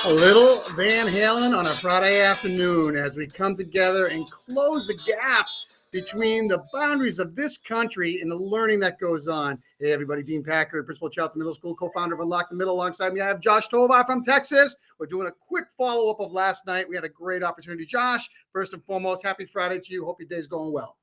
A little Van Halen on a Friday afternoon as we come together and close the gap between the boundaries of this country and the learning that goes on. Hey, everybody, Dean Packard, Principal of Charlton Middle School, co-founder of Unlock the Middle. Alongside me, I have Josh Tovar from Texas. We're doing a quick follow-up of last night. We had a great opportunity. Josh, first and foremost, happy Friday to you. Hope your day's going well.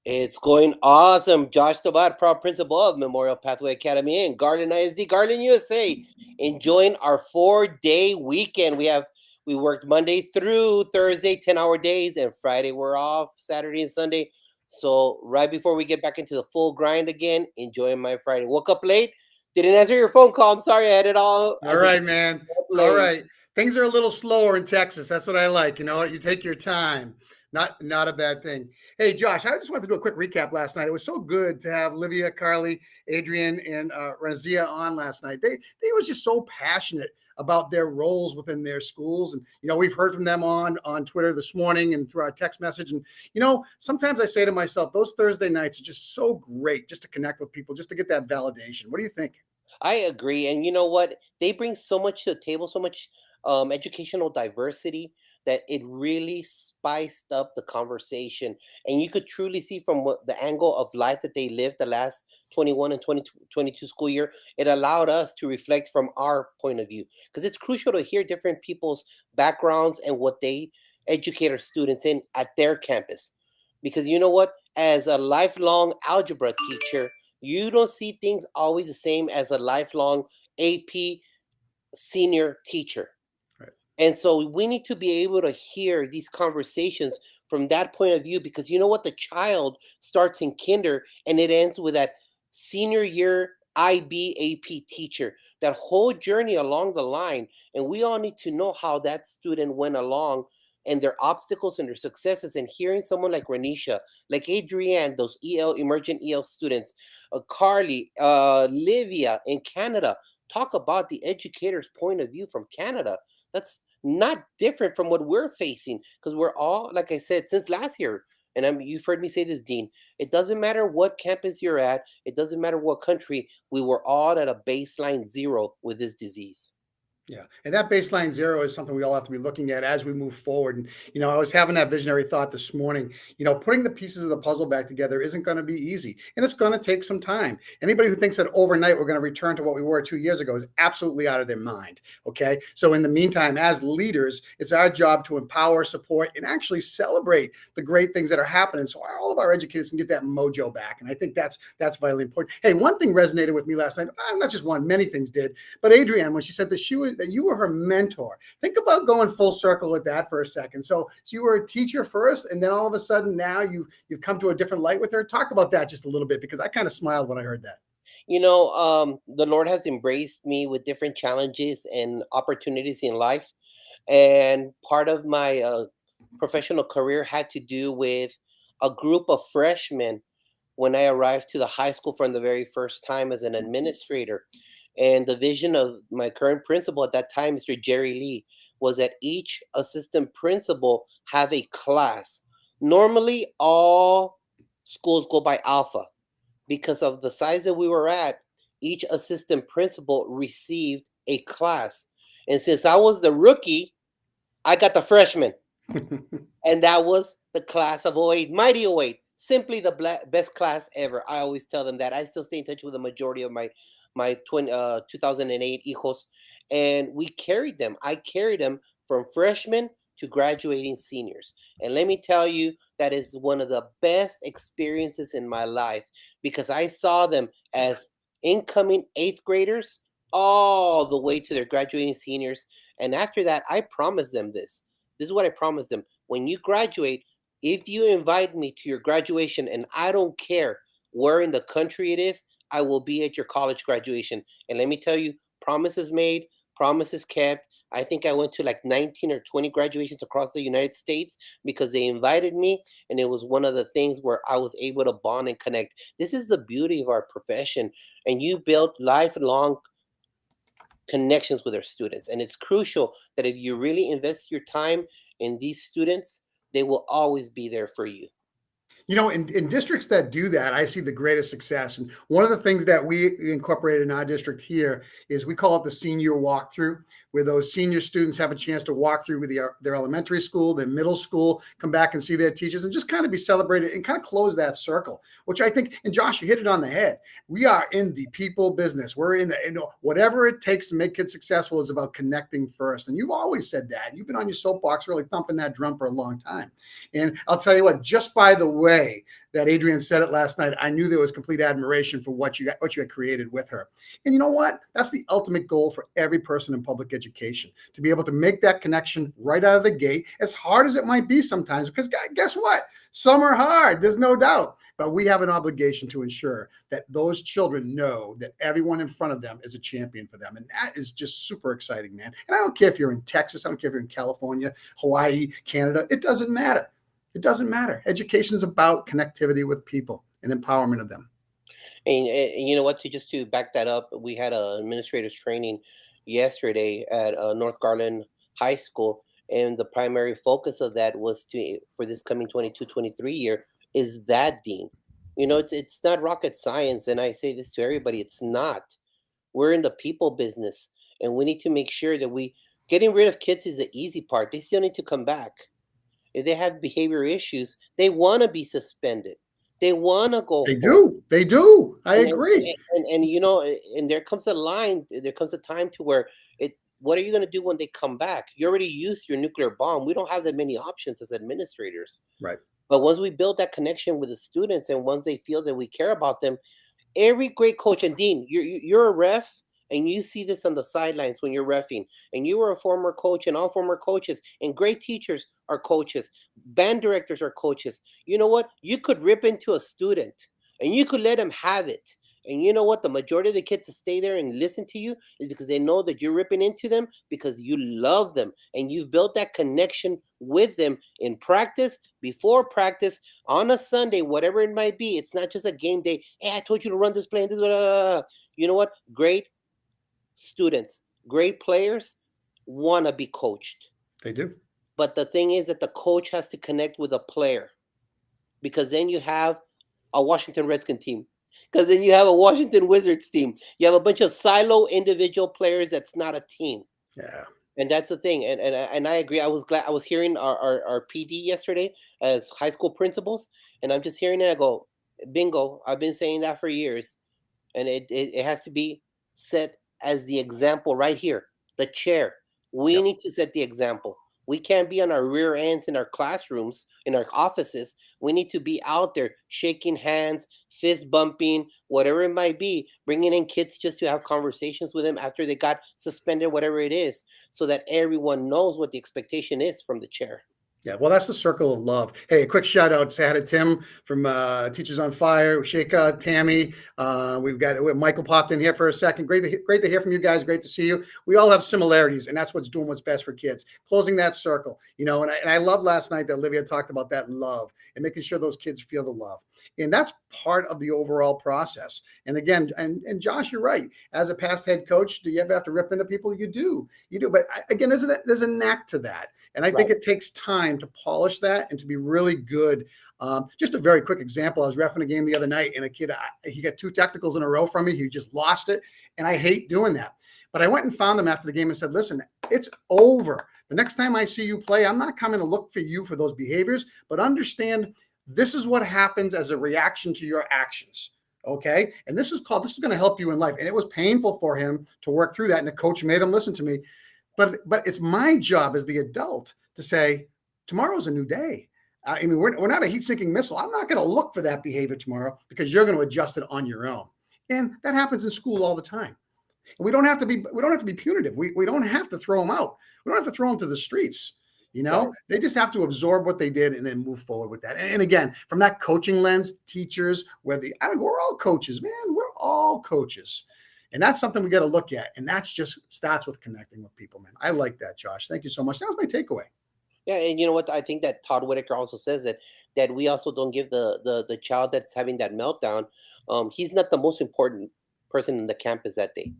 It's going awesome. Josh Tobat, proud principal of Memorial Pathway Academy in Garden ISD, Garden, USA. Enjoying our 4-day weekend. We worked Monday through Thursday, 10-hour days, and Friday we're off, Saturday and Sunday. So right before we get back into the full grind again, enjoying my Friday. Woke up late, didn't answer your phone call. I'm sorry, I had it all. All right, man. It's all right. Things are a little slower in Texas. That's what I like. You know, you take your time. Not a bad thing. Hey, Josh, I just wanted to do a quick recap last night. It was so good to have Livia, Carly, Adrian, and Razia on last night. They was just so passionate about their roles within their schools. And, you know, we've heard from them on Twitter this morning and through our text message. And, you know, sometimes I say to myself, those Thursday nights are just so great just to connect with people, just to get that validation. What do you think? I agree. And you know what? They bring so much to the table, so much educational diversity that it really spiced up the conversation. And you could truly see from what the angle of life that they lived the last 21 and 2022 school year, it allowed us to reflect from our point of view. Because it's crucial to hear different people's backgrounds and what they educate our students in at their campus. Because you know what? As a lifelong algebra teacher, you don't see things always the same as a lifelong AP senior teacher. Right. And so we need to be able to hear these conversations from that point of view because you know what? The child starts in kinder and it ends with that senior year IBAP teacher, that whole journey along the line. And we all need to know how that student went along and their obstacles and their successes. And hearing someone like Renisha, like Adrienne, those emergent EL students, Carly, Livia in Canada, talk about the educator's point of view from Canada. That's not different from what we're facing because we're all, like I said, since last year. And you've heard me say this, Dean. It doesn't matter what campus you're at. It doesn't matter what country. We were all at a baseline zero with this disease. Yeah. And that baseline zero is something we all have to be looking at as we move forward. And, you know, I was having that visionary thought this morning, you know, putting the pieces of the puzzle back together isn't going to be easy and it's going to take some time. Anybody who thinks that overnight we're going to return to what we were 2 years ago is absolutely out of their mind. Okay. So in the meantime, as leaders, it's our job to empower, support, and actually celebrate the great things that are happening. So all of our educators can get that mojo back. And I think that's vitally important. Hey, one thing resonated with me last night, not just one, many things did, but Adrienne, when she said that you were her mentor. Think about going full circle with that for a second. So you were a teacher first, and then all of a sudden now you've come to a different light with her. Talk about that just a little bit because I kind of smiled when I heard that. You know, the Lord has embraced me with different challenges and opportunities in life. And part of my professional career had to do with a group of freshmen when I arrived to the high school for the very first time as an administrator. And the vision of my current principal at that time, Mr. Jerry Lee, was that each assistant principal have a class. Normally, all schools go by alpha because of the size that we were at. Each assistant principal received a class. And since I was the rookie, I got the freshman. And that was the class of '08, Mighty '08. Simply the best class ever. I always tell them that. I still stay in touch with the majority of my 2008 hijos, and we carried them. I carried them from freshmen to graduating seniors. And let me tell you, that is one of the best experiences in my life because I saw them as incoming eighth graders all the way to their graduating seniors. And after that, I promised them this. This is what I promised them. When you graduate, if you invite me to your graduation, and I don't care where in the country it is, I will be at your college graduation. And let me tell you, promises made, promises kept. I think I went to like 19 or 20 graduations across the United States because they invited me. And it was one of the things where I was able to bond and connect. This is the beauty of our profession. And you build lifelong connections with our students. And it's crucial that if you really invest your time in these students, they will always be there for you. In districts that do that, I see the greatest success. And one of the things that we incorporated in our district here is we call it the senior walkthrough, where those senior students have a chance to walk through with their elementary school, their middle school, come back and see their teachers and just kind of be celebrated and kind of close that circle, which I think, and Josh, you hit it on the head. We are in the people business. We're in whatever it takes to make kids successful is about connecting first. And you've always said that. You've been on your soapbox really thumping that drum for a long time. And I'll tell you what, just by the way that Adrienne said it last night, I knew there was complete admiration for what you had created with her. And you know what? That's the ultimate goal for every person in public education, to be able to make that connection right out of the gate, as hard as it might be sometimes, because guess what? Some are hard, there's no doubt. But we have an obligation to ensure that those children know that everyone in front of them is a champion for them. And that is just super exciting, man. And I don't care if you're in Texas, I don't care if you're in California, Hawaii, Canada, it doesn't matter. It doesn't matter. Education is about connectivity with people and empowerment of them. And you know what? To back that up, we had a administrators training yesterday at North Garland High School, and the primary focus of that was to for this coming 22-23 year is that dean. It's not rocket science, and I say this to everybody. It's not. We're in the people business, and we need to make sure that we getting rid of kids is the easy part. They still need to come back. If they have behavior issues, they want to be suspended. They want to go They home. do. They do. I And agree. and there comes a line. There comes a time to where it. What are you going to do when they come back? You already used your nuclear bomb. We don't have that many options as administrators. Right. But once we build that connection with the students, and once they feel that we care about them, every great coach, and Dean, you're a ref, and you see this on the sidelines when you're refing, and you were a former coach, and all former coaches and great teachers are coaches, band directors are coaches. You know what? You could rip into a student and you could let them have it. And you know what? The majority of the kids that stay there and listen to you is because they know that you're ripping into them because you love them and you've built that connection with them in practice, before practice, on a Sunday, whatever it might be. It's not just a game day. Hey, I told you to run this play and this. Blah, blah, blah. You know what? Great students, great players want to be coached. They do. But the thing is that the coach has to connect with a player, because then you have a Washington Redskin team. Because then you have a Washington Wizards team. You have a bunch of silo individual players that's not a team. Yeah. And that's the thing. And I agree. I was glad I was hearing our PD yesterday as high school principals. And I'm just hearing it. I go, bingo. I've been saying that for years. And it has to be set as the example right here. The chair. We Yep. need to set the example. We can't be on our rear ends in our classrooms, in our offices. We need to be out there shaking hands, fist bumping, whatever it might be, bringing in kids just to have conversations with them after they got suspended, whatever it is, so that everyone knows what the expectation is from the chair. Yeah, well, that's the circle of love. Hey, a quick shout out to Tim from Teachers on Fire, Sheikha, Tammy. We have Michael popped in here for a second. Great to hear from you guys. Great to see you. We all have similarities, and that's what's doing what's best for kids. Closing that circle, and I love last night that Olivia talked about that love and making sure those kids feel the love. And that's part of the overall process. And again, and Josh, you're right. As a past head coach, do you ever have to rip into people? You do. But again, there's a knack to that. And I think it takes time to polish that and to be really good. Just a very quick example. I was reffing a game the other night, and a kid, he got 2 technicals in a row from me. He just lost it. And I hate doing that. But I went and found him after the game and said, listen, it's over. The next time I see you play, I'm not coming to look for you for those behaviors, but understand this is what happens as a reaction to your actions. Okay. And this is going to help you in life. And it was painful for him to work through that. And the coach made him listen to me. But it's my job as the adult to say, tomorrow's a new day. I mean, we're not a heat-sinking missile. I'm not going to look for that behavior tomorrow because you're going to adjust it on your own. And that happens in school all the time. And we don't have to be punitive. We don't have to throw them out. We don't have to throw them to the streets. They just have to absorb what they did and then move forward with that. And again, from that coaching lens, teachers, we're all coaches, man. We're all coaches. And that's something we got to look at. And that's just starts with connecting with people, man. I like that, Josh. Thank you so much. That was my takeaway. Yeah, and you know what? I think that Todd Whitaker also says that we also don't give the child that's having that meltdown. He's not the most important person in the campus that day.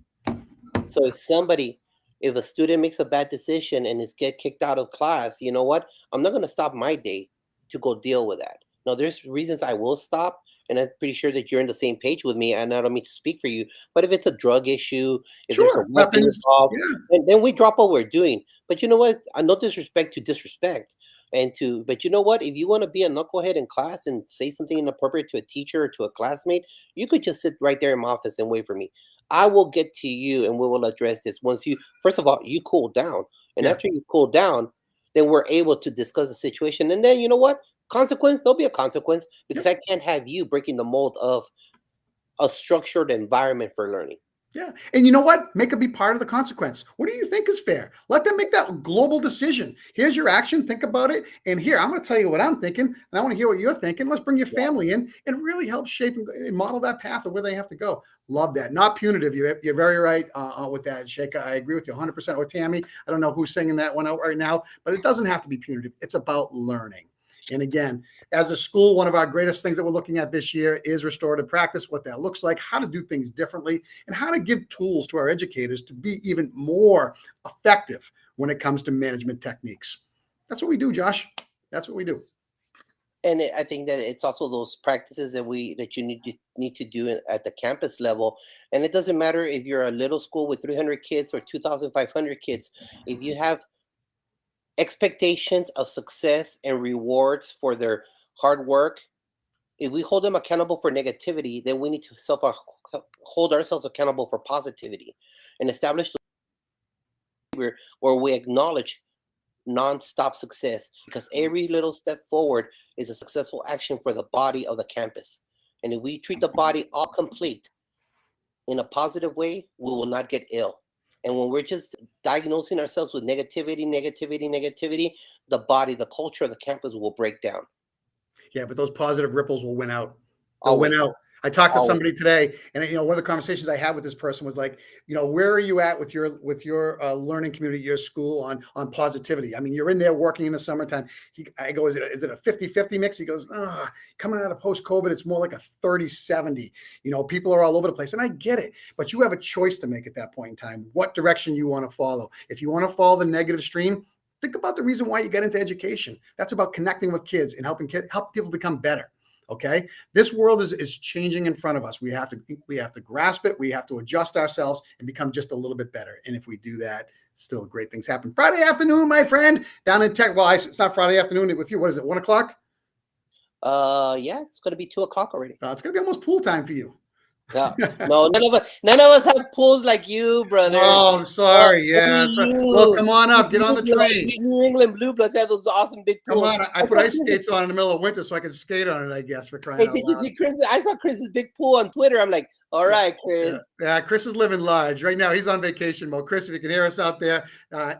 So if a student makes a bad decision and is get kicked out of class, you know what? I'm not going to stop my day to go deal with that. Now, there's reasons I will stop, and I'm pretty sure that you're in the same page with me, and I don't mean to speak for you, but if it's a drug issue, if there's a Sure, weapon weapons. involved, Yeah, then we drop what we're doing. But you know what? No disrespect to disrespect. But you know what? If you want to be a knucklehead in class and say something inappropriate to a teacher or to a classmate, you could just sit right there in my office and wait for me. I will get to you and we will address this once you, first of all, you cool down. And yeah, after you cool down, then we're able to discuss the situation. And then you know what? Consequence, there'll be a consequence because yep. I can't have you breaking the mold of a structured environment for learning. Yeah. And you know what? Make it be part of the consequence. What do you think is fair? Let them make that global decision. Here's your action. Think about it. And here, I'm going to tell you what I'm thinking. And I want to hear what you're thinking. Let's bring your Yeah. family in and really help shape and model that path of where they have to go. Love that. Not punitive. You're very right with that, Sheikha. I agree with you 100%. Or Tammy, I don't know who's singing that one out right now, but it doesn't have to be punitive. It's about learning. And again, as a school, one of our greatest things that we're looking at this year is restorative practice, what that looks like, how to do things differently, and how to give tools to our educators to be even more effective when it comes to management techniques. That's what we do, Josh. That's what we do. And I think that it's also those practices that you need to do at the campus level. And it doesn't matter if you're a little school with 300 kids or 2,500 kids. If you have expectations of success and rewards for their hard work, if we hold them accountable for negativity, then we need to hold ourselves accountable for positivity and establish the behavior where we acknowledge non-stop success, because every little step forward is a successful action for the body of the campus. And if we treat the body all complete in a positive way, we will not get ill. And when we're just diagnosing ourselves with negativity, the body, the culture of the campus will break down. Yeah, but those positive ripples will win out. They'll win Always, out. I talked to always. somebody today, and one of the conversations I had with this person was like, where are you at with your learning community, your school on positivity? I mean, you're in there working in the summertime. I go, is it a 50-50 mix? He goes, coming out of post-COVID, it's more like a 30-70. People are all over the place, and I get it, but you have a choice to make at that point in time, what direction you want to follow. If you want to follow the negative stream, think about the reason why you get into education. That's about connecting with kids and help people become better. Okay, this world is changing in front of us. We have to grasp it. We have to adjust ourselves and become just a little bit better. And if we do that, still great things happen. Friday afternoon, my friend, down in Tech. Well, it's not Friday afternoon with you. What is it? 1 o'clock? Yeah, it's gonna be 2 o'clock already. It's gonna be almost pool time for you. Yeah. No, none of us have pools like you, brother. Oh, I'm sorry. Only Yeah. Well, you. come on You up. Get on Blue the Bloods, train. you New England Blue Bloods have those awesome big Come pools. on. I put ice skates on in the middle of winter so I can skate on it, I guess, for crying Hey, out did you loud. see Chris? I saw Chris's big pool on Twitter. I'm like, all right, Chris. Yeah, Chris is living large right now. He's on vacation mode. Chris, if you can hear us out there,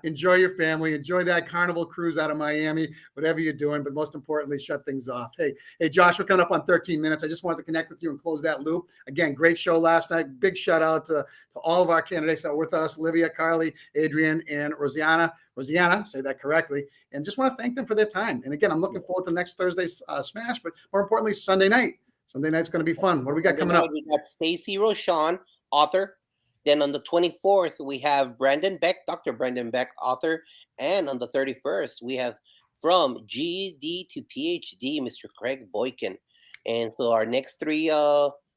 enjoy your family, enjoy that carnival cruise out of Miami, whatever you're doing. But most importantly, shut things off. Hey, Josh, we're coming up on 13 minutes. I just wanted to connect with you and close that loop. Again, great show last night. Big shout out to all of our candidates that were with us: Livia, Carly, Adrian, and Rosiana, say that correctly. And just want to thank them for their time. And again, I'm looking forward to next Thursday's Smash, but more importantly, Sunday night. Sunday night's going to be fun. What do we got coming up? We got Stacy Rochon, author. Then on the 24th, we have Brandon Beck, Dr. Brandon Beck, author. And on the 31st, we have from GED to PhD, Mr. Craig Boykin. And so our next three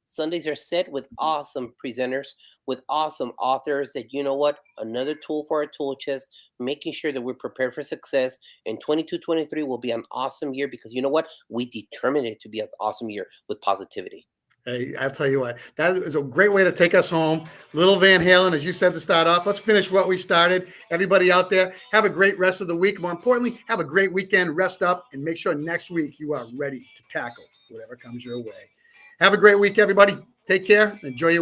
Sundays are set with awesome presenters, with awesome authors that, you know what, another tool for our tool chest, making sure that we're prepared for success. And 22-23 will be an awesome year because, you know what, we determined it to be an awesome year with positivity. Hey, I'll tell you what, that is a great way to take us home. Little Van Halen, as you said to start off. Let's finish what we started. Everybody out there, have a great rest of the week. More importantly, have a great weekend, rest up, and make sure next week you are ready to tackle whatever comes your way. Have a great week, everybody. Take care. Enjoy your